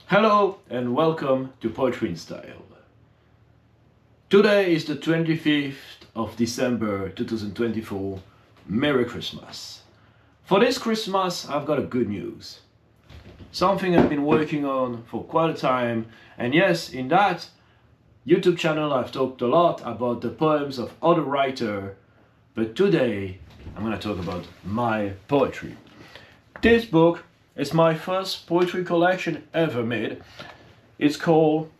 Hello and welcome to Poetry in Style. Today is the 25th of December 2024. Merry Christmas. For this Christmas, I've got a good news. Something I've been working on for quite a time, and yes, in that YouTube channel I've talked a lot about the poems of other writers, but today I'm going to talk about my poetry. This book is my first poetry collection ever made. It's called,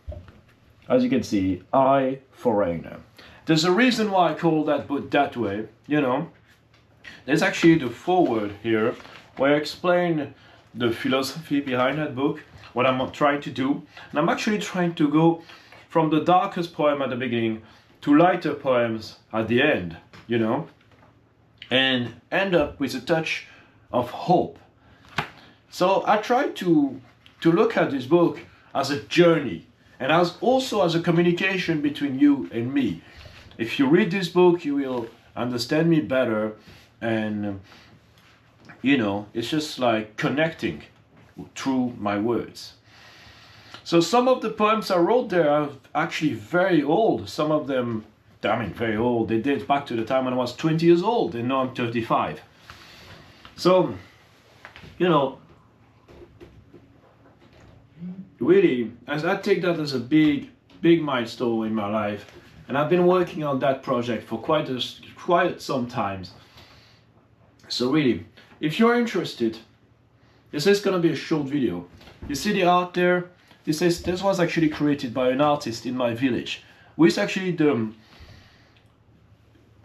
as you can see, I Foreigner. There's a reason why I call that book that way, There's actually the foreword here where I explain the philosophy behind that book, what I'm trying to do. And I'm actually trying to go from the darkest poem at the beginning to lighter poems at the end, and end up with a touch of hope. So I try to look at this book as a journey and also as a communication between you and me. If you read this book, you will understand me better, and it's just like connecting through my words. So some of the poems I wrote there are actually very old. Some of them, very old. They date back to the time when I was 20 years old, and now I'm 35. So, really, as I take that as a big milestone in my life, and I've been working on that project for quite some time. So really, if you're interested, this is gonna be a short video. You see the art there? This was actually created by an artist in my village, who is actually the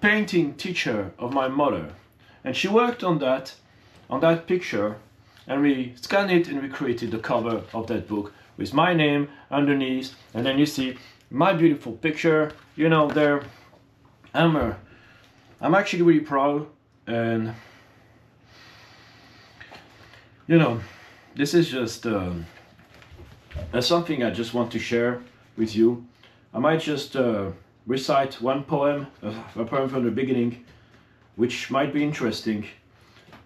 painting teacher of my mother, and she worked on that picture, and we scanned it and we created the cover of that book with my name underneath, and then you see my beautiful picture, there. I'm actually really proud, and this is just something I just want to share with you. I might just recite one poem, a poem from the beginning, which might be interesting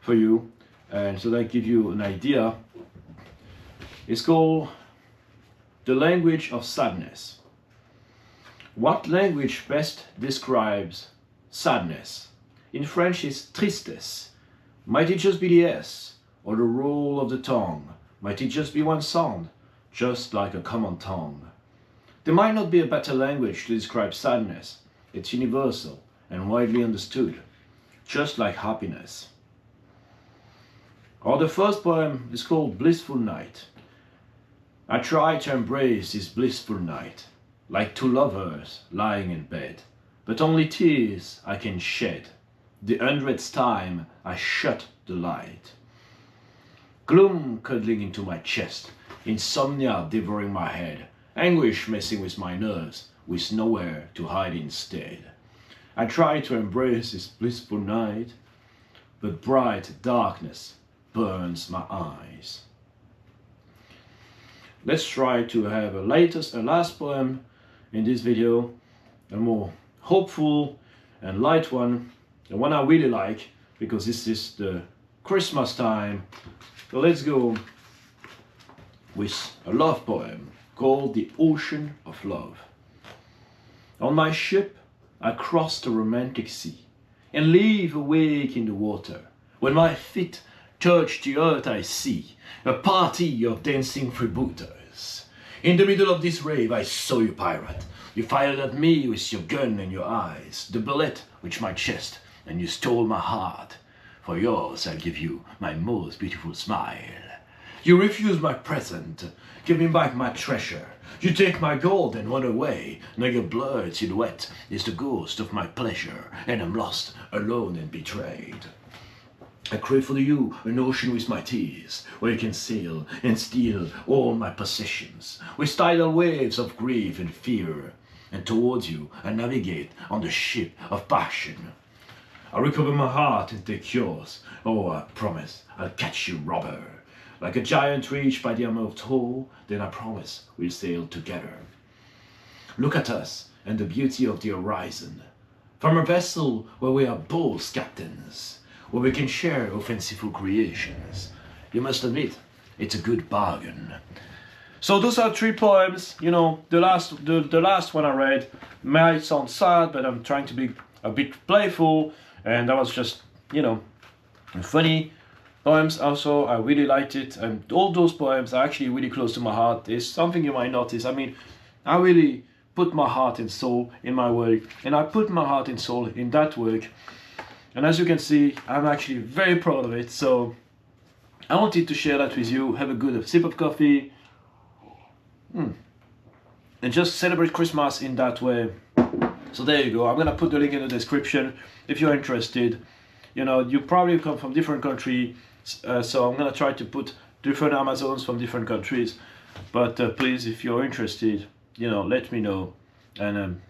for you, and so that give you an idea. It's called The Language of Sadness. What language best describes sadness? In French it's tristesse. Might it just be the S, or the roll of the tongue? Might it just be one sound, just like a common tongue? There might not be a better language to describe sadness. It's universal and widely understood, just like happiness. Or the first poem is called Blissful Night. I try to embrace this blissful night, like two lovers lying in bed, but only tears I can shed. The 100th time I shut the light. Gloom cuddling into my chest, insomnia devouring my head, anguish messing with my nerves, with nowhere to hide instead. I try to embrace this blissful night, but bright darkness burns my eyes. Let's try to have a last poem in this video, a more hopeful and light one, the one I really like, because this is the Christmas time. So let's go with a love poem called The Ocean of Love. On my ship I cross the romantic sea and leave awake in the water. When my feet touch the earth I see a party of dancing freebooters. In the middle of this rave I saw you, pirate. You fired at me with your gun and your eyes, the bullet which my chest, and you stole my heart. For yours I'll give you my most beautiful smile. You refuse my present, give me back my treasure. You take my gold and run away. Now your blurred silhouette is the ghost of my pleasure, and I'm lost, alone and betrayed. I crave for you an ocean with my tears, where you can sail and steal all my possessions, with tidal waves of grief and fear. And towards you I navigate on the ship of passion. I recover my heart and take yours. Oh, I promise I'll catch you, robber. Like a giant reached by the arm of Thor, then I promise we'll sail together. Look at us and the beauty of the horizon, from a vessel where we are both captains, where we can share offensive creations. You must admit, it's a good bargain. So those are 3 poems. You know, the last one I read might sound sad, but I'm trying to be a bit playful, and that was just, you know, funny poems. Also, I really liked it, and all those poems are actually really close to my heart. It's something you might notice. I mean, I really put my heart and soul in my work, and I put my heart and soul in that work. And as you can see, I'm actually very proud of it. So I wanted to share that with you. Have a good sip of coffee, and just celebrate Christmas in that way. So there you go. I'm gonna put the link in the description if you're interested. You know, you probably come from different countries, so I'm gonna try to put different Amazons from different countries. But please, if you're interested, you know, let me know, and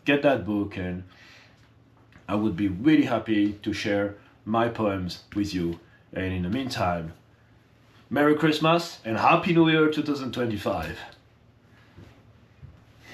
get that book, and I would be really happy to share my poems with you. And in the meantime, Merry Christmas and Happy New Year 2025.